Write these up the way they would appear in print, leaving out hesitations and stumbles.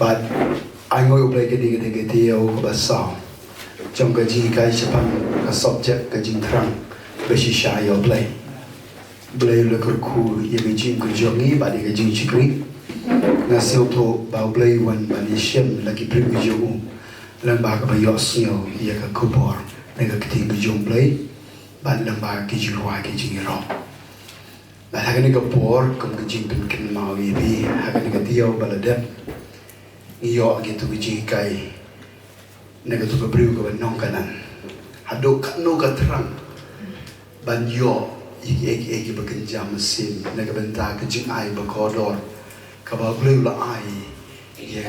but I ngồi Blei cái đi cái tiêu của bà sao trong cái gì cái sẽ bằng cái subject cái Jingthrang Bashisha yo Blei là cái khu cái Jing cái giống như bà đi cái Jing chikri na siêu thô bảo Blei one bà đi xem là cái prim cái giống lần bà cái bà yo siêu cái khu bor này cái tiếng cái giống Blei bà lần bà cái Jing roa cái Jing ro là hai cái này cái bor cũng cái Jing bên kinh mau gì hai cái này cái tiêu bà là đẹp yo gitu biji kai nega tu kebriu ke benong kanan hadok kanu ka terang ban yo iki bekenjam mesin nega benta ke jing ai bekodor ka ba briu la ai ye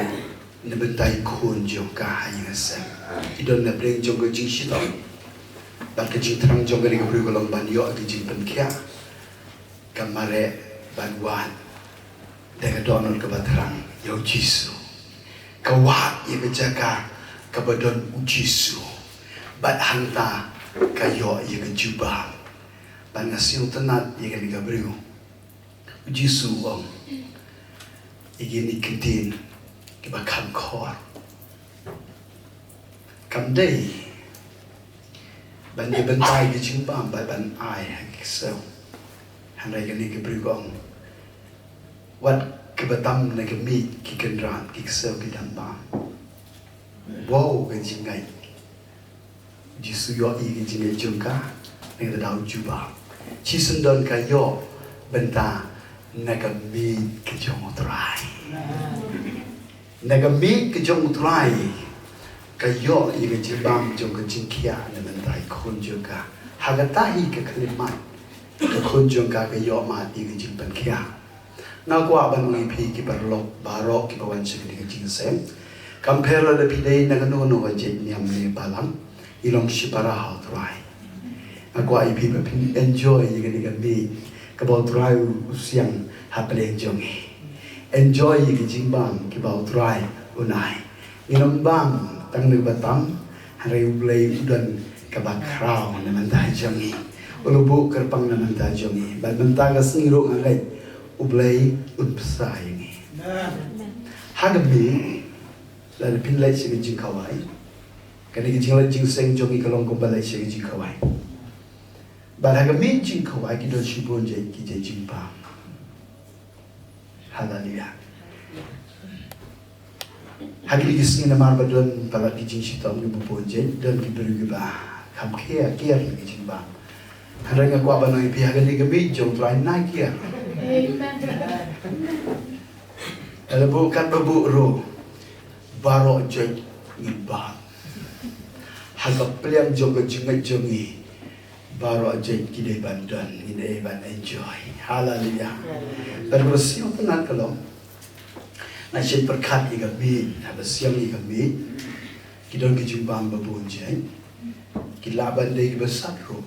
ne bentai kun jo ka hanya sen idon na breng jong ke jing shilong ban ke jing terang jong ke briu ke long ban yo ke jing pen kya kamare ban wan nega donol ke batrang yo jisu kawat ia berjaga kepada Jisu, bat hanta kayo ia kejubah, bat ngasih tenat ia kena gabriu, Jisu om, ini kentin kebakam kor, kamdei, ban ia bentai kejubah, bat ban ai kesel, handai kena gabriu om, wat kebetam nak meet kikendran kiksel kidamba wow kenjingai jisu yo I kenjingai jungka nang dau juba chisundon kayo benta nak meet kejong utrai nak meet kejong utrai kayo I kejibam jong kejingkia na bentai kun jungka hagatahi ke kalimat kun jungka kayo mat I kejimpan kia na kwa ban ngi phi ki barlok barok ki bawan chi ni jing sem compare the pidei na no no wa je nyam ni balam ilong shi para ha try na kwa I phi ba pin enjoy yi ni ga mi ka ba try siang ha pleng jong enjoy yi ki jing bang ki ba try unai ilong bang tang ni batam hari Blei udan ka ba crown na man ta jong ulubu kerpang na man ta jong ba benta ga singro ngai Blei unpsai ni. Hagami lalu pinlai segi jing kawai. Kani jing lai jing seng jongi kalong kumbalai segi jing kawai. But hagami jing kawai kita shibun jai kita jing pa. Hallelujah. Hagami kisni namar badon palat di jing sitom ni bupun jai dan kiberi ba kam kia ni jing ba. Haranga kwa banoi pi hagami kami jong try na kia. Kalau bukan bebu roh, baru jadi ibang. Hagap peliam joga jengai, baru jadi kidai bandan, kidai ban enjoy. Hallelujah. Berbersiap tenang kalau, nasi berkat igamin, habis siang igamin, kidon kejumbang bebu jai, kilaban dai besar roh.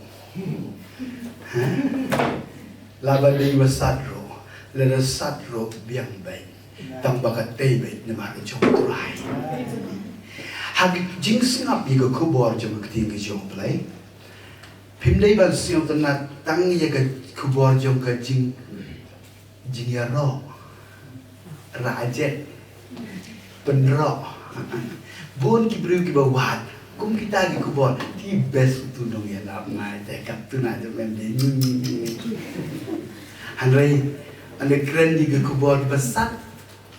Laban dari besar roh, lada sat roh biang baik, tambah kata baik nama kejong turai. Hak jing singap juga kubur jom keting kejong Blei. Pimdai bal siang tenat tang ya ke kubur jom ke jing ya roh, rajet, penroh, bon kibru kibawat. Kum kita lagi kubur, ti best tu dong ya nak ngai tekap tu nak jom ni. Andai keren juga kubur besar,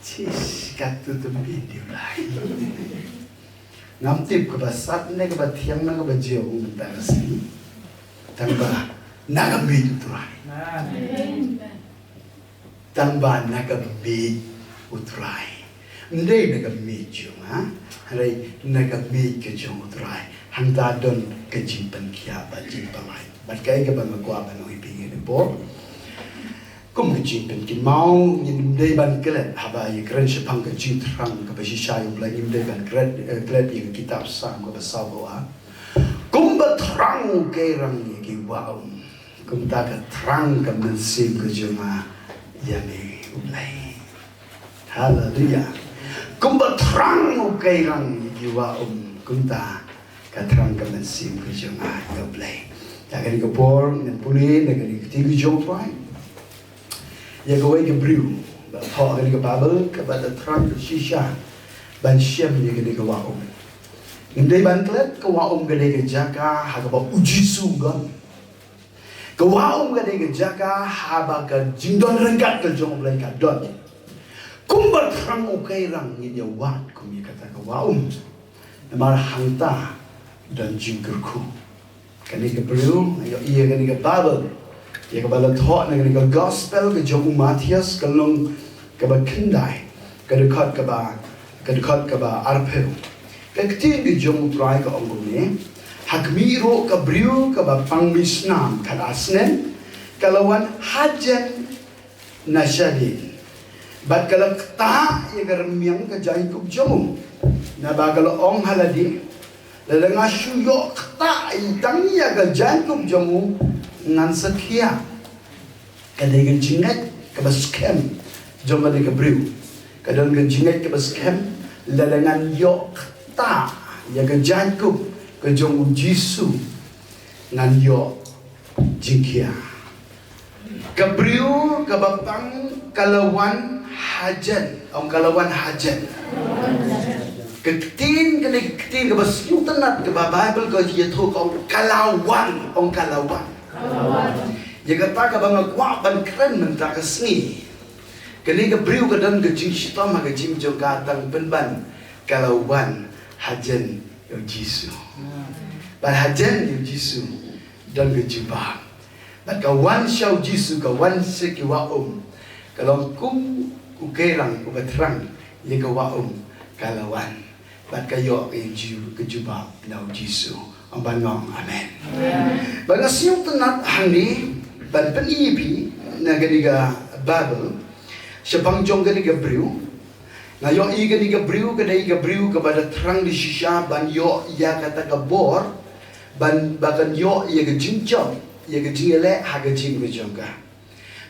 cis katu tu video lagi. Namtip ke besar, ni ke batiang, ni ke bajau bentar sini. Tambah nagambi utrai. Tambah nagambi utrai. Ndai nagambi jom, ha? Hari nagambi ke jom utrai. Hanta don ke jimpan kia bajing palai. Bagai ke bang gua banoi pingin bo. Kum ke jimpan ki mau ndai ban kelet haba ye keren sepang ke Jingthrang ke Bashisha yo Blei ndai ban kelet ye kitab sam ke basabo ha. Kum batrang ke rang ye ki wow. Kum ta ke terang ke mensim ke jema ya ni Blei. Hallelujah. Kum batrang ke rang ye ki wow. Kum ta ke terang ke mensim ke jema ya Blei. Ya kan ke por ne puli ne kan ke tigu jom pai. Ya kau ke brew, bawa ke babel kepada terang Bashisha, ban siam ni gani ka wa indai ban klet ka wa gani ka jaka ha ka ba uji sungam ka wa gani ka jaka ha ba ka jingdon rengkat ka jong Blei ka don kumbat rang ukai rang ni dia wat kum kata ka wa namar hangta dan jingkerku kani ka beliau ayo ia kani ka Bible ia ka bala thought kani ka gospel ka jong Matias ka long ka ba kendai ka dekat ka ba arpel ka keting ka jong try ka ong ni hakmiro ka beliau ka ba pangmisnam ka asnen kalawan hajan nasyadin bat kalau ta ia ka remiang ka jai kup jong na ba kalau ong haladi Lalanga syuyok ta itang ya ka jantum jamu ngan sekia kadai ka jingat ka baskem jom kadai ka briu kadang ka jingat ka baskem lalangan yok ta ya ka jantum ka jom Jisu ngan yok jingkia ka briu ka bapang kalawan hajan ong kalawan hajan ketin ke bas yung tanat ke Bible ko dia tu kau kalawan ong kalawan dia kata ke bang gua ban keren mentah ke seni kini ke briu ke dan ke jing sitam ke jing jo katang penban kalawan hajan yo Jisu ban hajan yo Jisu dan ke jumpa ban kawan syau Jisu kawan sekiwa kalau kum ku Kerlang ku Batrang ye ke wa kalawan bat kayo kejuba nau Jisu ang bangong amen baga siyong tanat hangni ban panipi na ganiga Bible siya pangjong ganiga briu ngayo i ganiga briu ganiga briu kepada terang di shisha ban yo ya kata kabor ban bagan yo ya ke jingjob ya ke jingele ha ke jing bejongga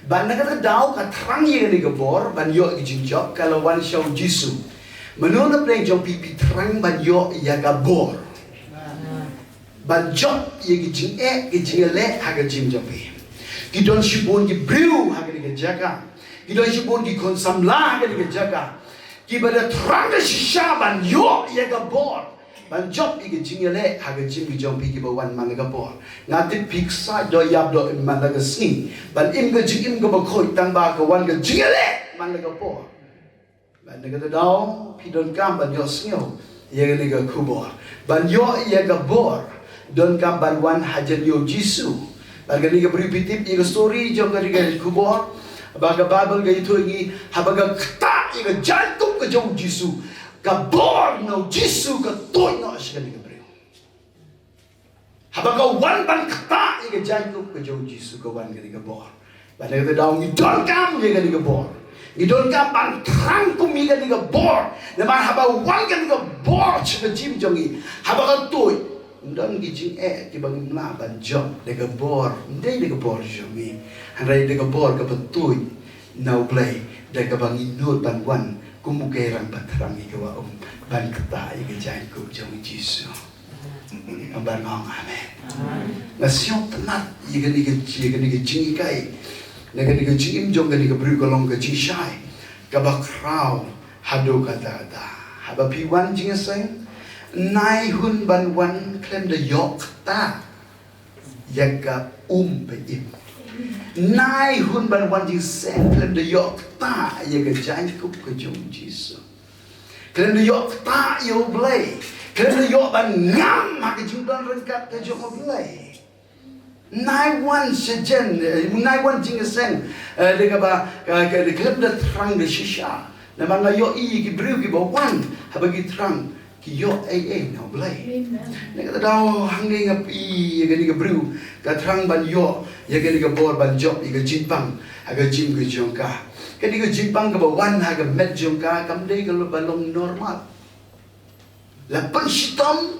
ban kata daw ka terang ya ganiga bor ban yo ke jingjob kalau wan syau Jisu menurut Blei jom pipi terang ban yo ya gabor ban job ya gijing gijing haga jim jopi gidon shibon gi briu haga di jaga gidon shibon gi konsam la haga di jaga gibada terang de shisha ban yo ya gabor ban job ya gijing haga jim gi jom pi bawan man gabor ngati piksa do yab do man ga sing ban im ga jing im ga bakoi tang ba ga wan ga jing man gabor ban kata daw pidon kam ban yo snyo ia ga kubor ban yo ia ga bor don kam ban wan hajan yo Jisu ban ga beri pitip ia story jom ga kubor baga Bible ga itu lagi habaga kta ia ga jantung ga jom Jisu ga bor no Jisu ga toy no asga ga beri habaga wan ban kta ia ga jantung ga jom Jisu ga wan ga bor ban kata daw ni don kam ia ga bor idon ka ban terang kumi ka diga bor na ban haba wan ka diga bor chika jim jongi haba ka toy ndon gi jing ki bang mla ban jom diga bor ndai diga bor jongi hanrai diga bor ka patoy now Blei diga bang inod ban wan kumukerang patrang ka wa ban kata i ga jai ko jong Jisu ang ban ngong amen nasyong tanat i ga ni jing kai naga ni jing jong ga ni bru ko long ga jing shai ka ba krau hado kata da haba pi wan jing seng nai hun ban wan klem de yok ta yaga pe im nai hun ban wan jing seng klem de yok ta yaga jai ko ko jong Jisu klem de yok ta yo Blei klem de yok ban ngam ma ka jing don rengkat ka jong Blei nai wan sejen nai wan jing seng de ka ba ka de klem de terang de shisha na mga yo i ki briu ki ba wan ha ba ki terang ki yo no Blei na ka daw hanging up i ga ni ka briu ka terang ban yo ya ga ni ka bor ban job i ka jinpang ha ga jim ka jong ka ni ka jinpang ka ba wan ha ga met jong ka kam de ka lo balong normal lapan sitam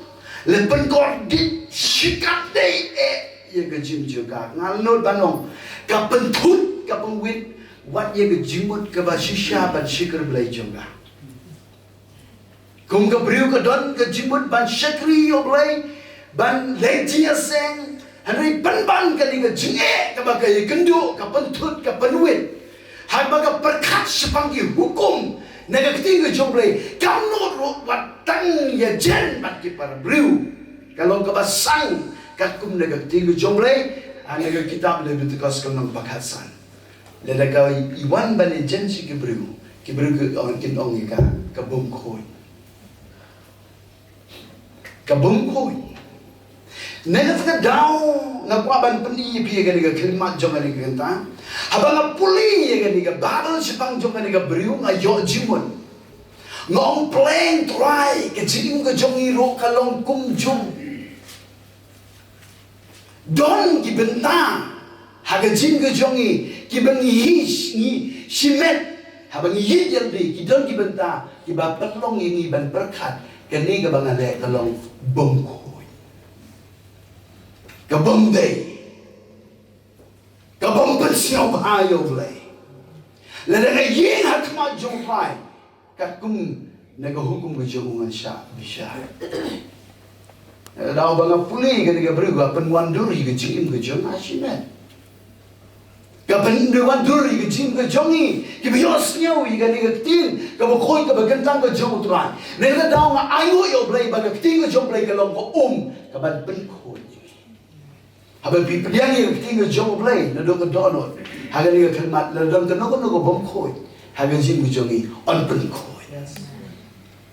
lapan kordit sikat de ia ke jim juga ngal no banong ka pentut ka pengwit wat ia ke jimut ke Bashisha ban shikar Blei juga kum ka briu ka don ka jimut ban shakri yo Blei ban lejia seng hanai ban ka ni ka jinge ka ba ka kendu ka pentut ka penwit hai ba ka perkat sepanggi hukum Nega ketingga jomblei kamnot wat tang ya jen bat ki para briu. Kalau kebasang kakum nega ketingga jomblei nega kitab lebih tegas kenang bakasan. Leda kau iwan bani jen si kibriu ke orang kin ong ika kabum koi. Kabum koi. Nega tak dau ngapaban peni pi ga nega kelimat jom nega kenta. Habang ngapuli ga nega badal sipang jom nega briu ngayo jimun. Ngong pleng try ke jim ga jong iro kalong kum jom. Don ki benta haga jim ga jongi ki bangi his ni simet habang yiyel di ki don ki benta ki ba patlong ini ban berkat ke ni ga bangale kalong bongko. Kabam day, kabam pensiau bahayo Blei. Lada yin hakmat jom pai, kakum naga hukum kejomungan syak bisa. Lau banga puli ketika berubah penwanduri kejim kejong asimet. Kapan wanduri kejim kejongi, kibiosnya wi ketika tin, kabukoi kabagentang kejong tuan. Naga tahu nga ayo yo Blei baga keting kejong Blei kalong ko kaban penko. Habang pipilihan niya ketinggal jom Blei, nadong donot. Hagan niya kelmat, nadong tanong bongkoy. Hagan jim kujongi on bongkoy.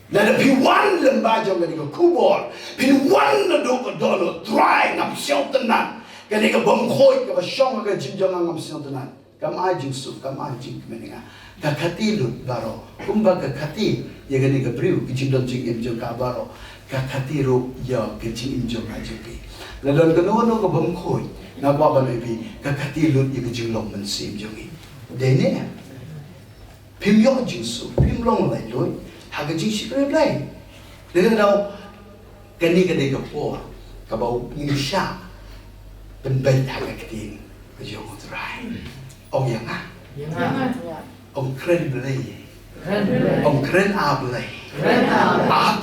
Nada piwan lembajong kaniga kubor, piwan nadong donot, try ngam siyaw tenan. Kaniga bongkoy kabasyong hagan jim jong ngam siyaw tenan. Kamay jing suf, kamay jing kamaninga. Kakatilut baro, kumbaga kakati, ya kaniga briu, kijindong jing imjong kabaro. Kakatiru ya kijing imjong ajupi. Lalu kenono ke bengkoi, nak buat balai pi, kakatilut yang jenglong mensim jongi. Dene, pimyong jingsu, pimlong lai loi, haga jingsi kau Blei. Dengan tahu, kini kini kapor, kabau nisha, penbet haga keting, kejong utrai. Ong yang ah, ong keren Blei, ong keren Blei,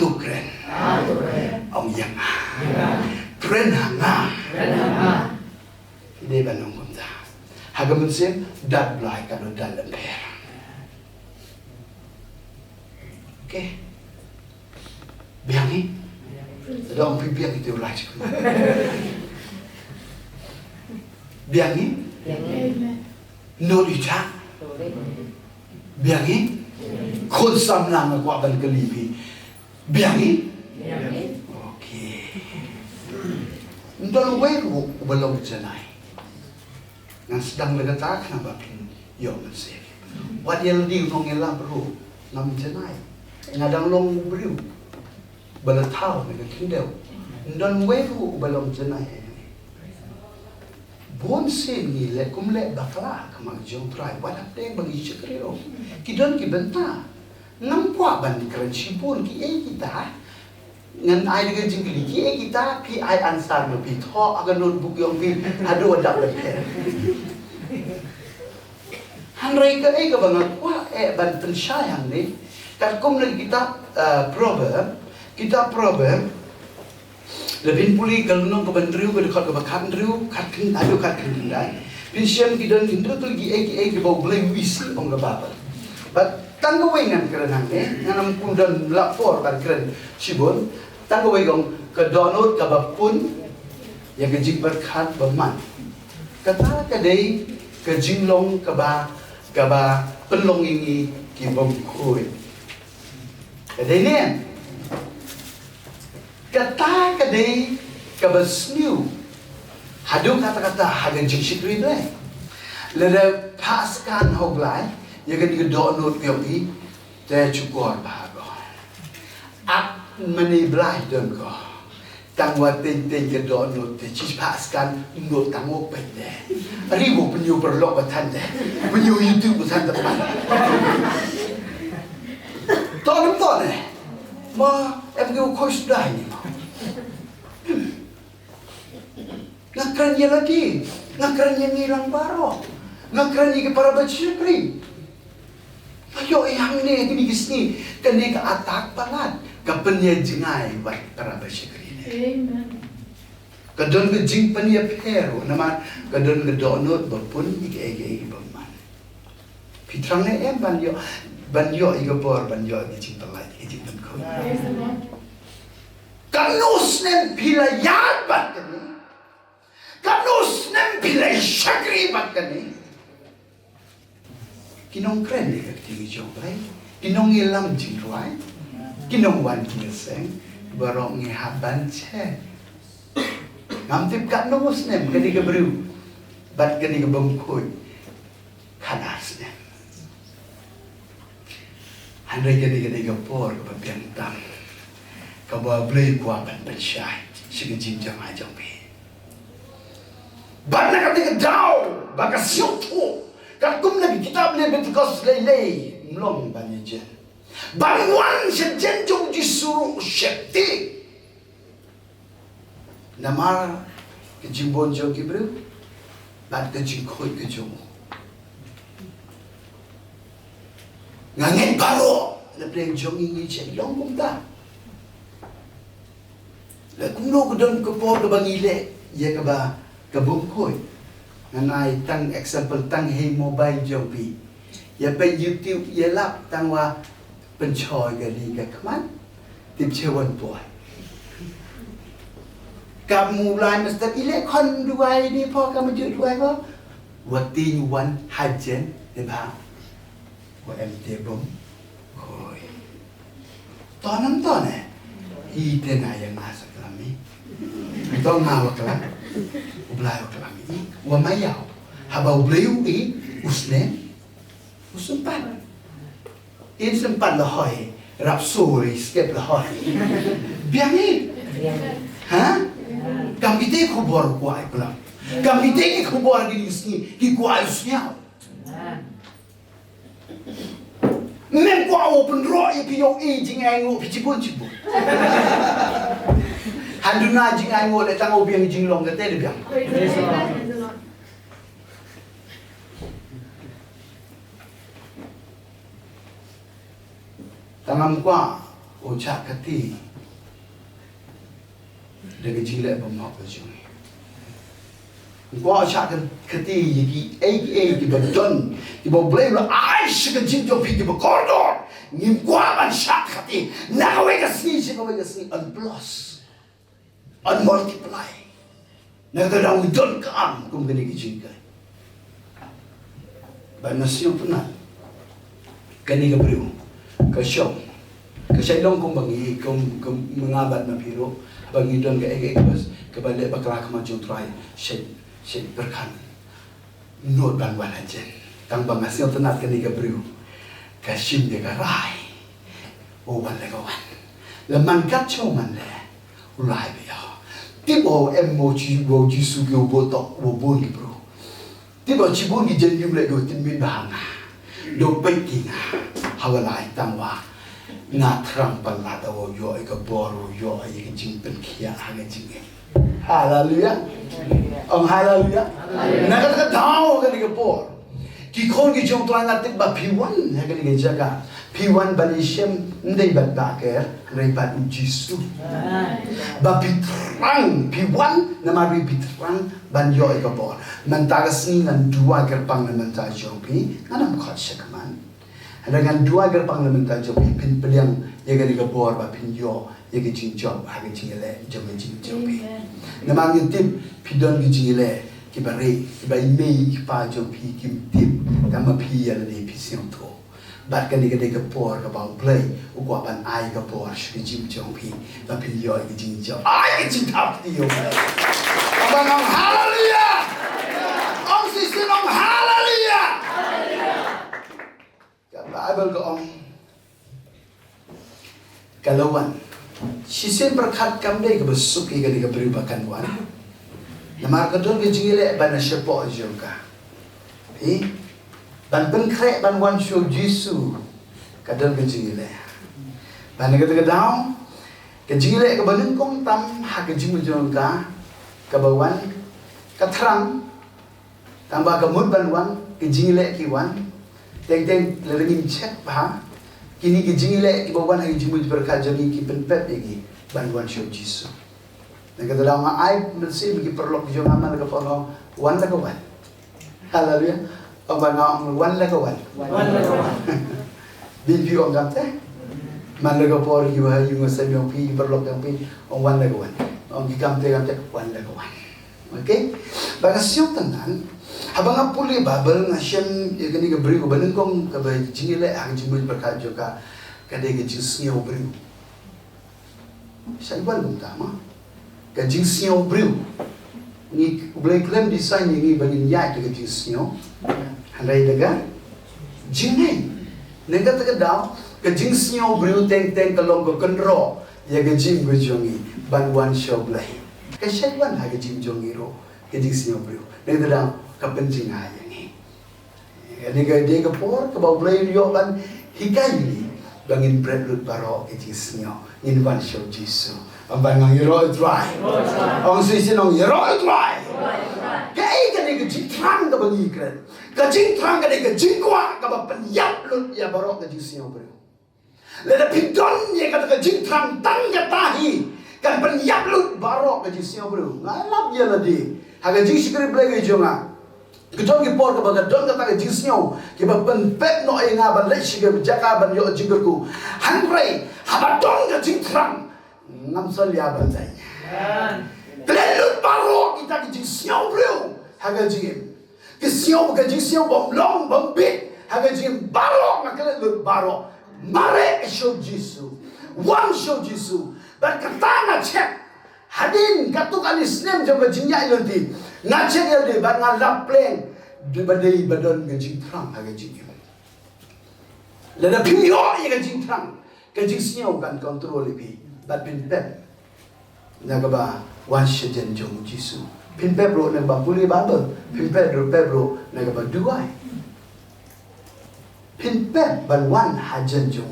tu keren, ong yang ah. Keren hanga, ini banung kumta. Haga mensim dat Blei kalau dalam per. Okay, biang ni, ada orang biang itu Blei cakap. Biang ni, no dicak. Biang ni, kon samlang aku akan kelipi. Biang ni. Ndol weru belum jenai. Ngan sedang legatak nambah pin yo mensir. Wat yang diu nong elang beru nam jenai. Ngadang long beru. Belatau dengan kindau. Ndol weru belum jenai. Bon sen ni le kum le bakla kemang jong try. Wat apeng bagi cekrio. Kidon ki benta. Nampak ban keren sipun ki kita. Ngan ai dengan jingkli kita pi ai ansar no pi tho agan notebook yang pi ado adak le hanrei ke bangat wah ban pensayang ni kan kom lagi kita proverb lebih puli kalau nong ke bandriu ke dekat ke bakan riu katkin ado katkin dai pinsiam kita indro tu gi ke bau Blei wisi ong ke baba but tanggawengan kerenang ni nganam pundan lapor kan keren sibon tanggawai gong kedonot kabapun yang kejing berkat berman kata kadai kejinglong kaba penlong ini kibom kui kadai ni kata kadai kabasniu hadu kata-kata hagan jing sikri Blei lada paskan hoglai yang kedonot yogi te cukor bahago mani Blei don ko tangwa ting ke donut te cis paskan no tango pende ribu penyu berlok batan de penyu YouTube batan depan ton ma em go course dai ni ngakran ye lagi ngakran ye ngilang baro ngakran ye para bacipri ayo yang ni gini gisni kene ka atak pangan kapenya jingai buat para basikri. Amen. Kadon ke jing penia pero nama kadon ke donot bapun ike berman. Pitrang ne ban yo banyo igapor banyo gijing talai gijing tanko kanus nem pilayat bat kani kanus nem pilay syakri bat kani kinong kren ni kakti jong lai kinong ilam jingthrang kinong wan kineseng barong ngi haban che ngam tip kanus nem kani kabru bat kani kabangkoy kanas nem Handai kani kapor kepapian tam, kabawa Blei kuapan Bashisha, si Jingthrang aja pe. Bana kati kedau, bagas yotu, katum lagi kita boleh betukos lelei, mlom banyak jen. Banguan sejen jom disuruh syekti. Namar kejimbon jom kibru, bat kejingkoi kejong. Ngangin baru lebih jong ini cek long kum ta. Le kum no kedon ke po ke bangile ya ke ba ke bungkoi. Nganai tang example tang hey mobile jong pi. Ya pe YouTube ya lap tang wa pencoy ke li ke keman tip cewan boy. Kamu mulai mesti ile kon duai ni po kamu jut duai po. Wati yuan hajen de ba. Em tebum, koi. Tonam tone, ite na yang nasa kelami. Ito ngawa kelam, ublay kelami. Wamayaw, habau Blei usempan. In sempan lahoy, rapsuri skep lahoy. Biangin, ha? Kamite kubor kuai kelam. Kamite kubor di sini, di kuai usniaw. Nem kuah open roh yang piau jing ango picibun cibun. Handuna jing ango datang obiang jing long kata dia biang. Tangan kuah ucap kati dengan jilek bermak berjung. Kuah ucap kati yaki di badon. Di bawah Blei lah, ay siapa Jingthrang pergi berkoridor, ngim kuaman syak hati, nak awak kesini, siapa awak kesini, unplus, unmultiply, nak terang udon kam, kum kena kijingkai. Banasio pernah, kani keberu, kesyong, kesyong kum bangi, kum mengabat napiro, bangi don ke bas, kebalik bakal kemaju try, syed berkan, not banwan aja. Tang bangasnya tenat kani keberu, kasim dia karai, owan legawan, leman kacau mana, ulai biar. Tiba emoji sugi botok wobon bro. Tiba cibun di jenjum lego timbin bahanga, do pentinga, hawalai tangwa, ngatrang palada wo yo ika boru yo ika jingpen kia haga jingge. Haleluya, haleluya. Nak tahu kani kebor. Kikon ki Jingthrang ngatik ba P1 ya kali jaga P1 Bashisha ndai bat baker rebat ujisu ba Jingthrang P1 nama Jingthrang banyo ikapor mantagas ni ngan dua gerbang lementar jopi nganam khot syakman dengan dua gerbang lementar jopi pin peliang ya kali ikapor ba pinyo ya ki Jingthrang ha ki jingile jopi nama ngitip pidon ki jingile kibari kibai mei kipa jopi kim tip kama pia le pisiong to bat kan diga por ka bang Blei ukwa ban ai ka por shi Jingthrang pi ba pin yo ki Jingthrang ai ki Jingthrang ti yo abang haleluya ong si sinong haleluya ka Bible ko ong kalawan si sen berkat kam dei ka besuk ki ka diga beribakan wan namar kadon ke jingile ban sepo juga. Ban penkrek ban wan show Jesu kadon ke jingile. Ban kata daun ke jingile ke banin kong tam ha ke jimu juga ke bawan ke terang tambah ke mud ban wan ke jingile ki wan teng lerengin cek bah kini ke jingile ki bawan ha ke jimu berkat jadi ki penpet lagi ban wan show Jesu. Nak kata dalam ai mesti bagi perlu kerja amal ke pono wan la kawan. Haleluya. Abang wan la kawan. Bin pi orang kata. Man lega por you ngasem yang pi berlok yang pi on wan lega wan. On gigam te kata wan lega wan. Okay? Bagasiok tenan. Habang apuli babel ngasem ya gani ke beri ko banengkong ka ba jingile ang jimul berkat juga kadai ke jingsnya beri. Saya buat utama. Ka jingsnya beri. Ni Blei klaim design ni bangin ya ke jingsnya. Handai lega jingai. Nengka terkedau ke jingsnya beri teng kalau ko kenro ya ke jing ko jongi ban wan show Blei. Ke saya wan ha ke jing jongi ro ke jingsnya beri. Nengka terkedau kepenting aja ni. Jadi dia kepor ke bawah Blei yo ban hikai ni bangin bread lut baro ke jingsnya in wan show Jisu. Abang ngang yero try. Orang sisi nong yero try. Kaya kan dia Jingthrang ke bagi keren. Ke Jingthrang kan dia jingkwa ke penyap lut ya baro ke Jisu bro. Lada pidon ye kata ke Jingthrang tang ke tahi kan penyap lut baro ke Jisu bro. Ngalap ye ladi. Haga Jisu kiri Blei ke jonga. Kedon ki por ke baga don kata ke Jisu ke ba pen pet no e nga ban lek shige jaka ban yo jinggerku. Hangrai habadon ke Jingthrang. Ngam solia banzai. Kelut baro kita ke Jisu bro. Haga jing. Ke siau ke Jisu bom long bom bit. Haga jing baro ngak lut baro. Mare show Jisu. One show Jisu. Berkata cek. Hadin katuk alis nem jom jingya iloti. Ngacek iloti ban ngalap pleng. Di badai badon ke Jingthrang haga jing. Lada pimyo ye ke Jingthrang. Ke Jisu kan kontrol lebih. Bat pin pep. Nagaba wan shajen jong Jisu. Pin pep ro nagaba puli babel. Pin pep ro nagaba duai. Pin pep ban wan hajen jong.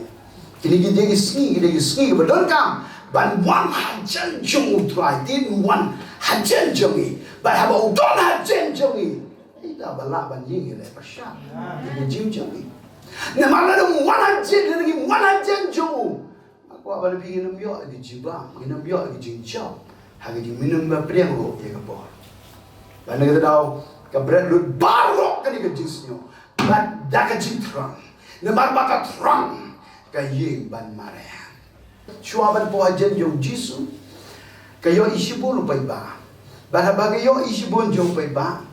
Kini dia sengi badon kam. Ban wan hajen jong utrai tin wan hajen jongi. Ban haba udon hajen jongi. Ida balak ban ying le pasha. Ini jim jongi. Namala dum wan hajen lagi wan hajen jong. Aku abang pergi minum yo di Jibang, minum yo di Jingthrang. Hari ini minum berpriang ro dia kapor. Bana kita tahu ke bread lut barok ke di Jisu. Ban dak Jingthrang. Nemar baka Thrang ke ying ban mare. Chua ban po ajen jong Jisu. Ke yo isi bolu pai ba. Ban bagi yo isi bon jong pai ba.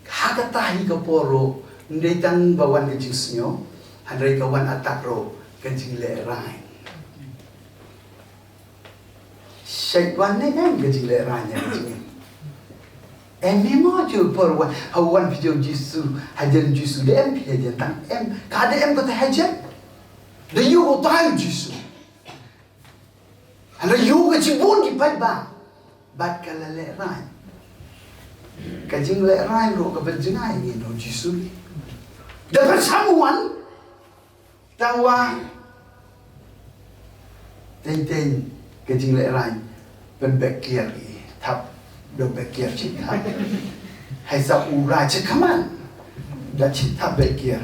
Haga tahi kaporo ndai tang bawan ke Jisu. Handai kawan atak ro ke jingle rai. Syaitan ni kan kecil ranya kecil. Memang je perwan hawan video Jisu hajar Jisu dia hajar tang kada kata hajar. Dia you tahu Jisu. Ada you kecibun di pada bat kala lerai. Kajing lerai lo keberjengai ni no Jisu. Dapat samuan tawa ten kajing lerai pen bekir tap do bekir cita. Hai sa urai cekaman. Da cita bekir.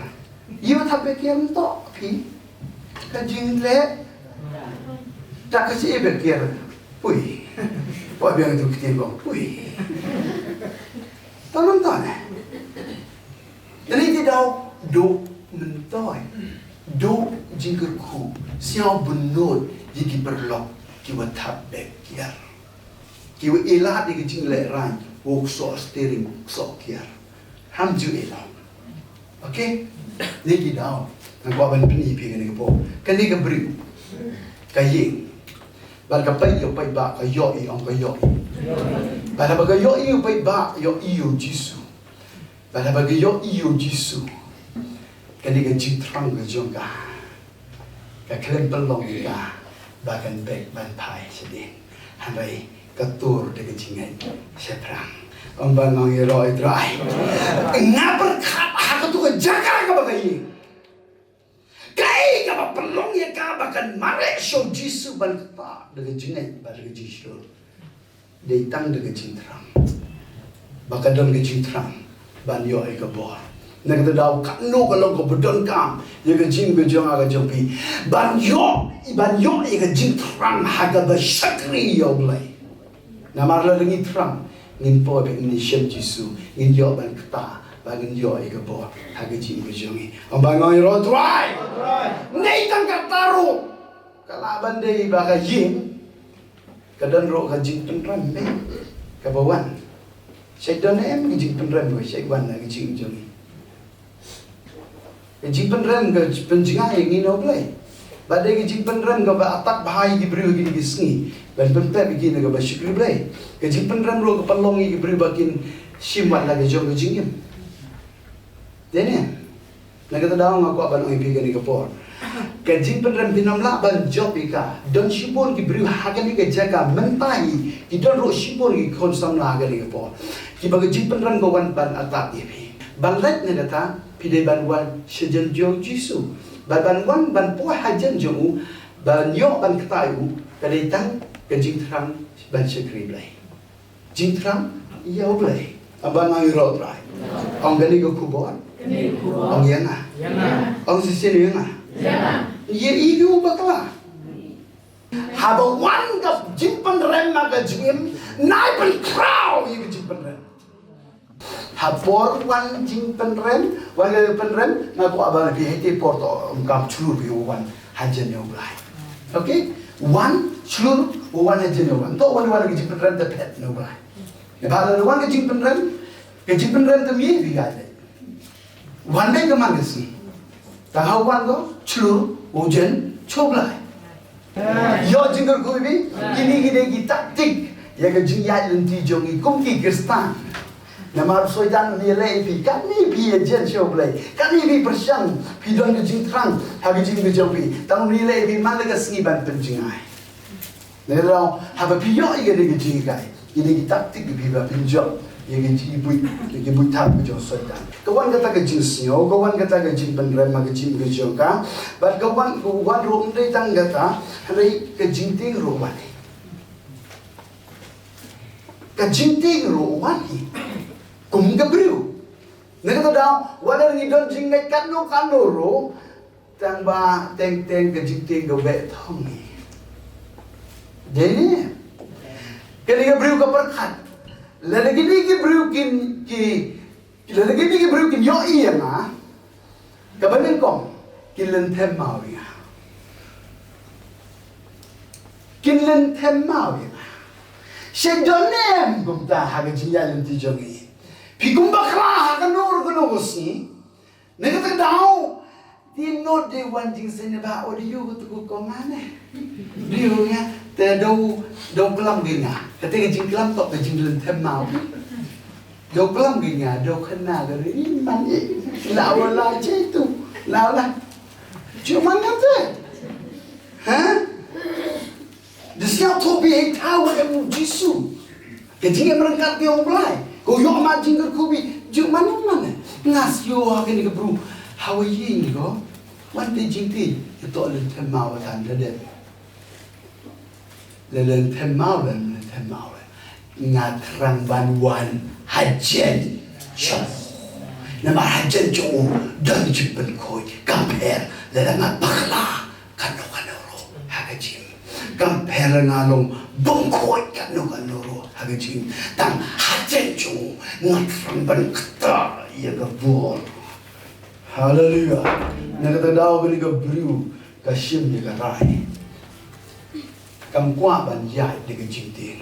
Iyo tap bekir entok pi. Kajing le tak kasi bekir. Ui. Buat biang itu kita bang. Ui. Tolong tahu ni. Jadi tidak do mentoy. Do jingkerku. Siapa benut jiki berlok. Kiwa tap bekir. Kiwa elah di kecing leran. Wok so steering so kiar. Ham ju elah. Okay? Ni kita. Nak buat ban peni pi kena kepo. Kan ni keberi. Kaying. Bal kapai yo pai ba kayo i ong kayo. Bal ba kayo i pai ba yo iyo Jisu. Bal ba kayo iyo Jisu. Kan ni ka Jingthrang ka jonga. Ka klem pelong ka. Bahkan baik bantai sedih. Handai ketur dengan jingai seberang. Ombang ngi roi drai. Ngapa hak tu jaga ka bagai. Kai ka pelong ya ka bahkan marek show Jisu ban kata dengan jingai bar dengan Jisu. Datang dengan Jingthrang. Bahkan dalam Jingthrang ban yo ai ka bor. Nak kita tahu kanu kalau kau bedon kam, ia kecing bejong agak jompi. Banyo ia Jingthrang haga bersyakri ya Blei. Nama Allah lagi terang, ngin po be Indonesia Jisu, ngin yo ban kata Bangin yo ika bo hagi jing bejongi. Bangoy ro dry. Nei tang kataru. Kala bandai baka jing. Kadan ro ka jing penran be. Ka bawan. Syaitan em ka jing penran go syaitan hagi jing bejongi. Ka jing penran ka penjingai ngino Blei. Badai ka jing penran ka ba atak bahai di beri gini gisngi. Ban penpep begini ka ba syukri Blei. Ka jing penran ro ka palongi ki beri bakin simwan lagi jong ka jingim. Dene, nagata daw nga ko ban ang ibigan ni kapor. Kajing penram binamla ban job ika. Don sipon ki briu hagan ni jaga mentai. Ki don ro sipon ki konsam la hagan ni kapor. Ki baga jing penram gawan ban atap ibi. Ban let ne data pide ban wan sejen jong jisu. Ban wan ban po hajan jongu ban yo ban ketayu kaditang ke Jingthrang ban sekri Blei. Jingthrang ya Blei. Abang ang ro try. Ang gani ko kubor. Ông Yên à? Ông xin Yên à? Ye igu bakla. Haba one of jimpan rem maga jim, naipan crow igu jimpan rem. Habor one jimpan rem, one jimpan rem, naku abang bihete porto kam chulu bi one hajen yo Blei. Okay? One chulu one hajen yo one. To one jimpan rem the pet no Blei. Bala one jimpan rem the me bi gade. One day kemana sih? Tahu wan go, celur, hujan, coba. Yo jengker kubi, kini kita taktik, ya ke jingya lenti jongi, kumki kristan. Nama soidan ni lepi, kan ni bi jen coba, kan ni bi persian, pidon ke Jingthrang, habis jing ke jopi, tahun ni lepi mana ke sengi ban penjingai. Nero, habis piyo ikan ke jingkai, ini taktik bi ba pinjau. Yang ibu tak berjosaikan. Kawan kata ke jinsio, kawan kata ke jin penrem ke jin berjoka. But kawan rom day tang kata hari ke jinting romani. Ke jinting romani. Kum ke beriu. Nak kata dah, walau ni don jingai kano ro, tang ba teng ke jinting ke betongi. Jadi, ketika beriu ke perkat. Lagi ni ki berukin yo iya na, kabanin kong kilentem mau ya, kilentem mau ya. Sejonem kumta haga jiya lenti jongi, pikum bakra haga nor kono gosi, negata dao. Di not de one thing sene ba audio ko mane. Dio ya te do kelam gina. Ketika jing kelam tok jing lentem mau. Do kelam gina do kena dari iman lawala je tu. Lawala. Cuma ngate. Ha? Dia tu bi tahu emu Jisu. Kejing merangkat ke orang Blei. Ko yo ma jing ku bi cuma mana. Ngas yo akan ke bro. How yi go? One day jingti itu lentem mau tan dede. Lentem mau. Ngatrang banwan hajen chong. Nama hajen chong dan jipen koi compare lelang bakla kano ro hagajim. Compare ngalong bongkoi kano ro hagajim. Tang hajen chong ngatrang ban kata ia gabor. Hallelujah. Nakata daw ni ka beriu ka sim ni ka rai. Kam kwa ban yai ni ka jingting.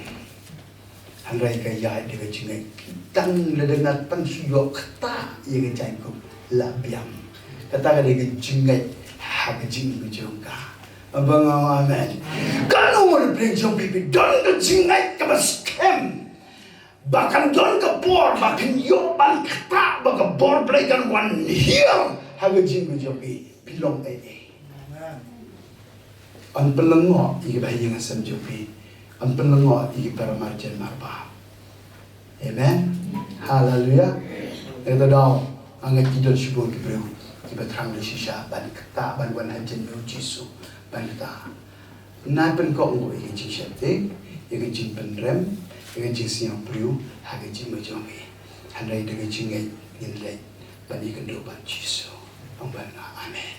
Hanrai ka yai ni ka jingai. Tang ledengat tang suyok kata ia ka jai ko labiam. Kata ka ni ka jingai ha ka jing ka jongka. Abang amen. Kalau mo bring jong pipi don ka jingai ka baskem. Bahkan don ke bor, bahkan yo ban kata, bahkan bor berikan one here. Haga jing jopi, pilong An pelengok, iki bayi yang asam jopi. An pelengok, iki para marjan marba. Amen. Hallelujah. Kita dah angat kita syukur kepada kita terang Bashisha ban kata ban wan hajan yo Jisu ban kata. Nai pen kok ngo iki jing syate, iki jing penrem. Dengan jingsi yang beriu, haga jing majongi. Handai dengan jingai inlay, bani kendo ban Jisu. Pembana, amin.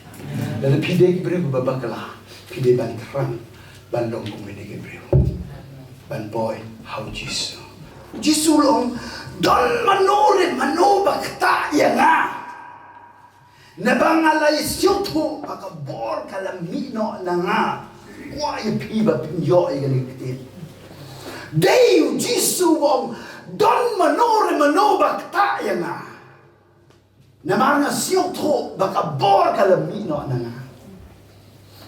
Lalu pide beriu babaklah, pide ban terang, ban long kumede beriu, ban boy hau Jisu. Jisul ong don manore manobakta ya nga. Nabangalay siyoto pakabor kalamino na nga. Wa ipiba pinyo iganikitin. Dayo Jisul ong don manore manobakta ya nga. Namanga siyoto pakabor kalamino na nga.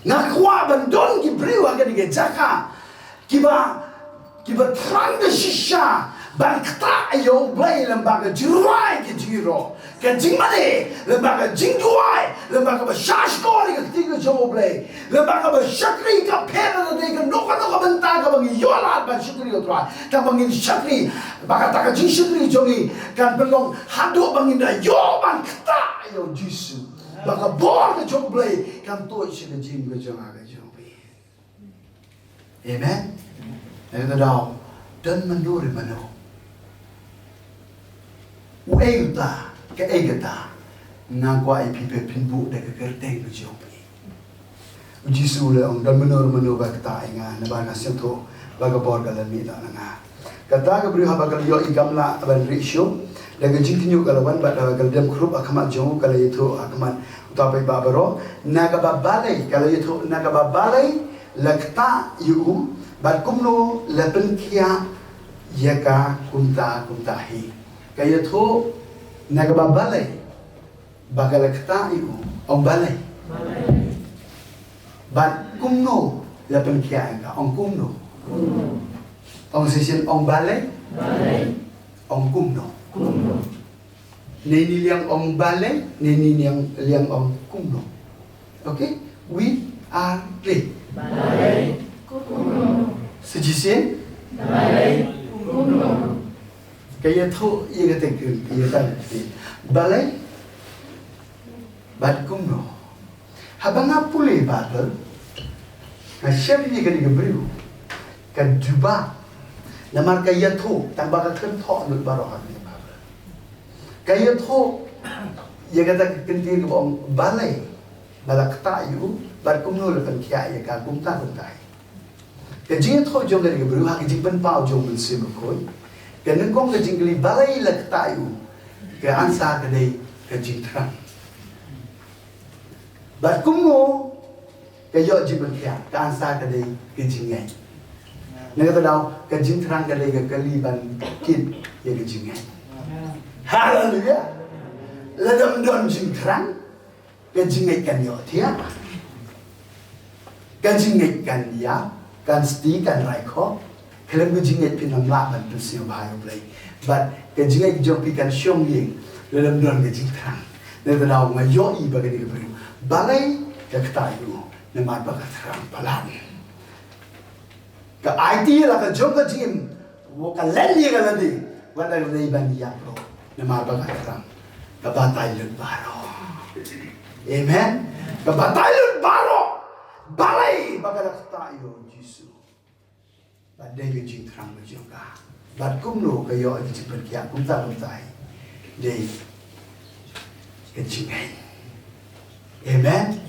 Nakwa bandon gibriw agad gejaka. Kiba trang Bashisha bangkta ayo Blei lembaga jirai ke jiro ke jingmane lembaga jingduai lembaga Bashisha ke tiga jo Blei lembaga Bashakri ka pera de ke noka benta ka bang yola Bashakri ko tra ka bangin Shakri baka ta ka Shakri jongi kan belong hado bangin da yo bangkta ayo Jisu baka bor ke jo Blei kan to isi ke jing ke jonga ke jo. Amen. Ito daw, dan manuri mano. Uegta, kaegta, nangwa ipipe pinbu de kekerteng ke jopi. Ujisule ang dan manuri mano bakta inga nabana sento bagabor galami da nga. Kata ka bri habakal yo igamla aban risyo, daga jingtinyo kalawan ba daga dem krup akamat jongu kala ito akamat utapai babaro nagababalay kala ito nagababalay lakta yu bat kumno lepen kia yaka kuntahi kaya to nagababalay bagalakta iu ong balay bat kumno lepen kia yaka ong kumno ong sisin ong balay ong kumno nini liang ong balay nini liang ong kumno. Okay, we are Blei balay kumno sejisin balay kumno kaya to iya kata iya kan balay bat kumno habang apule battle ngasyam ni gani gabriu kan juba namar kaya to tambah kan to lut barohan ni kaya to iya kata kentir bong balay balakta yu bat kumno lepan kia ya ka kumta kajing to jong dari gabriu ha kajing pen pau jong ben sim koi kan kong kajing kali balai lakta yu ke ansa kadai kajing trang bat kumno kayo jiban kia ke ansa kadai kajing ngai nang daw kajing trang kadai ke kali ban kit ya kajing ngai. Haleluya. Ladam don Jingthrang kajing ngai kan yo tia kajing ngai kan ya kan sti kan raiko kelem kajing ngai pinam la ban pesio bahai Blei but kajing ngai jopi kan syong ying ladam don kajing trang nang daw ngayo I bagani ke balai ke ktayu namar bagat trang palan ka IT la ka jong ka jim wo ka lenni ka ladi wala Blei ban ya pro namar bagat trang ka batay lut baro. Amen. Ka batay lut baro balai bagat tayo Jisu badai ke Jingthrang juga bad kumno kayo ati ciperkia kumta kumtai dei ke jingai. Amen.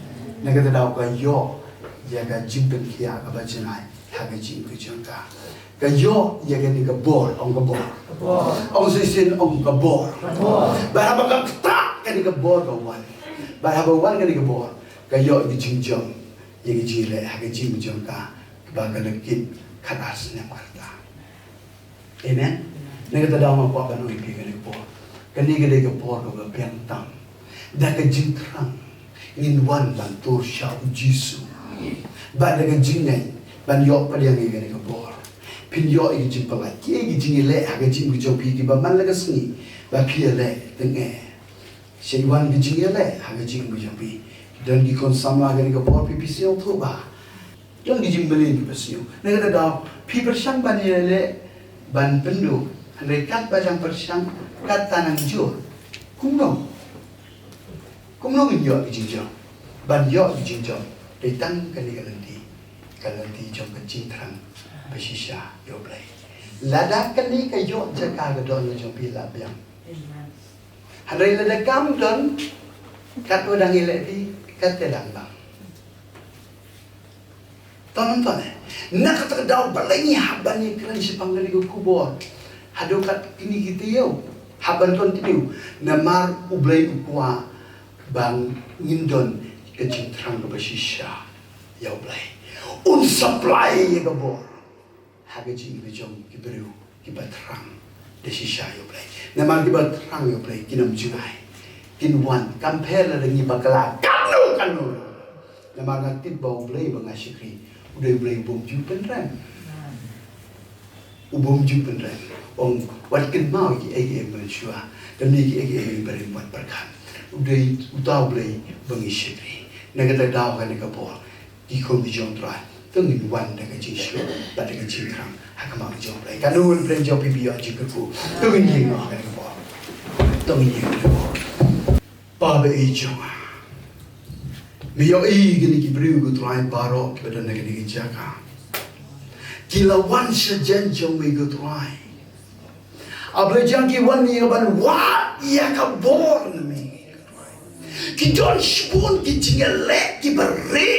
Naga daw kayo yaga jimperkia ka bajenai haga jing ke juga kayo yaga ni ka bor ong ong sisin ong ka bor baraba ka ta ka ni ka bor ka wan baraba wan ka ni ka bor kayo di jingjong yagi jile haga jing juga bagalakit kadas na marta. Amen. Naga daw ma po panoy ki ka ni bor kani ka ni ka bor ka piantang daga Jingthrang inwan ban tur sha Jisu ba daga jingai ban yo pa yang ka ni ka bor pin yo I jing pa ki gi jing le haga jing gi jopi ki ba man laga sni ba pi le tenge sei wan gi jing le haga jing gi jopi dan gi kon sama ga ni ka bor pi sio thu ba dan gi jing beli ni pasio naga da pi persang ban le ban pendu rekat bajang persang kat tanang jur kumno gi yo gi jing jong ban yo gi jing jong dei tang ka ni kalanti jong ka Jingthrang Bashisha yo Blei lada kani ka yo jaka ga don jong pi la biang hanai lada kam don kat udang ile di kat telang bang ton nak tak daw Blei ni haban ni kran si panggali ko kubor hadokat ini kita yo haban continue namar ublay ukwa bang ngindon ke Jingthrang ke Bashisha ya Blei un supply ya gabor haga jing bijong ki beru ki batrang Bashisha ya Blei namar ki batrang ya Blei kinam jungai kinwan compare la ngi bakala kanu namar ngatib bau Blei bangasyikri udah Blei bom ju penran ubom ju penran ong wat kin mau ki ege mensyua dan ni ki ege beri buat berkan udah utau Blei bangasyikri negara daw kan negapor di ko bijong trai tengin wan dengan jisho pada dengan Jingthrang hakama bijong Blei kanun Blei jo pibi aji ku tengin jing kan negapor tengin jing pa be ijong Mio gini ki beriu ku trai barok pada negara ni jaga kila wan sejen jong me ku trai abre jang ki wan ni ban wa ya ka bor me ki don spun ki jingale ki beri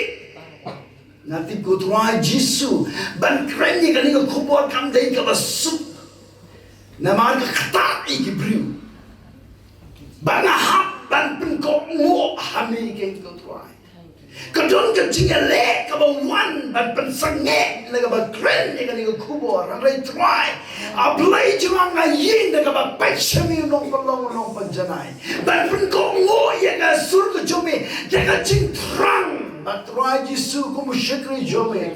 nanti ku trai jisu ban kren ni kan ku bor kam dei ka basuk nama ka kata ki beriu ban hap ban pun ko mo hami ke ku trai kadon ka jingale ka ba wan ban pen sange na ka ba kren ni kan ku bor ang rai try a Blei jang nga yin na ka ba pachami nong palong nong panjanai ban pen ko ngo ya ka sur ka jome ya ka Jingthrang ba try jisu ko mo shikri jome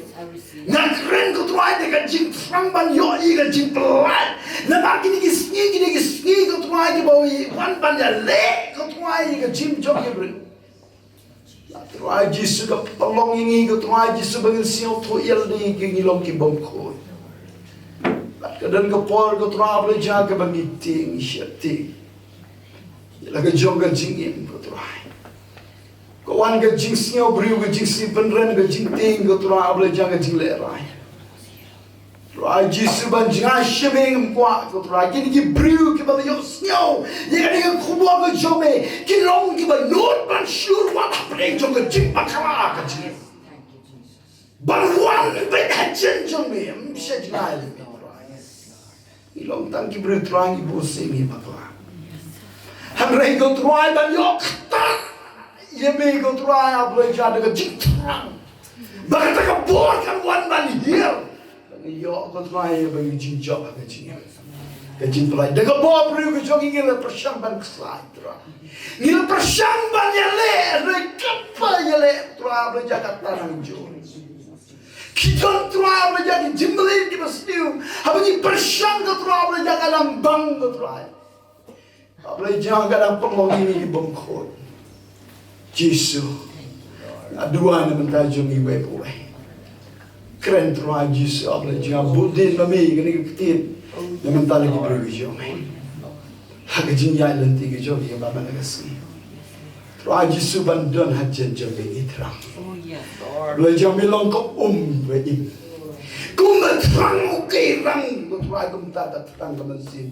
na kren ko try de ka Jingthrang ban yo i ka Jingplan na ba kini ki sngi ko try ki ba wan ban ya le ko try ka Jing jom ye bring try jisu ka palong ingi ko try jisu bangin siyo to yel ni ki ngilong ki bom ko kadang ko por ko try Blei jaga bangin ting isyati laga jong ka jingim ko try ko wan ka jing siyo briu ka jing si penren ka jing ting ko try Blei jaga jing le rai try jisu ban jing ashiming kwa ko try kini ki briu ki ba yo siyo ye ka ni ko bo ko jome ki long ki ba not ban sure what Blei jong ka jing bakala ka jing ban wan be ka jing jome msha jing ilong tang ki beri try ki bo semi bakla han rei go try ban yo kata ye me go try Blei jaga ka Jingthrang bakata ka bo kan wan ban here yo ko try ba yu jing job ka jing ka jing plai de ka bo beri ko jogging ile persang ban slide tra ile persang ban ya le re kapa ya le tra Blei jaga tanang jo Kijong try Blei jaga jimbelin ki bastiu habani persang ka try Blei jaga lambang ka try Blei jaga dan pelong ini ki bongkot Jisu aduan mentajung iwe poe keren try Jisu Blei jaga budin mami kini ketin naman tali ki provision haga jinjai lenti ki jo ki baba nagasi try Jisu bandon hajen jo ki Jingthrang Blei jaga milong ko be im kum Jingthrang ke rang ko try kum ta ta tang ka mansin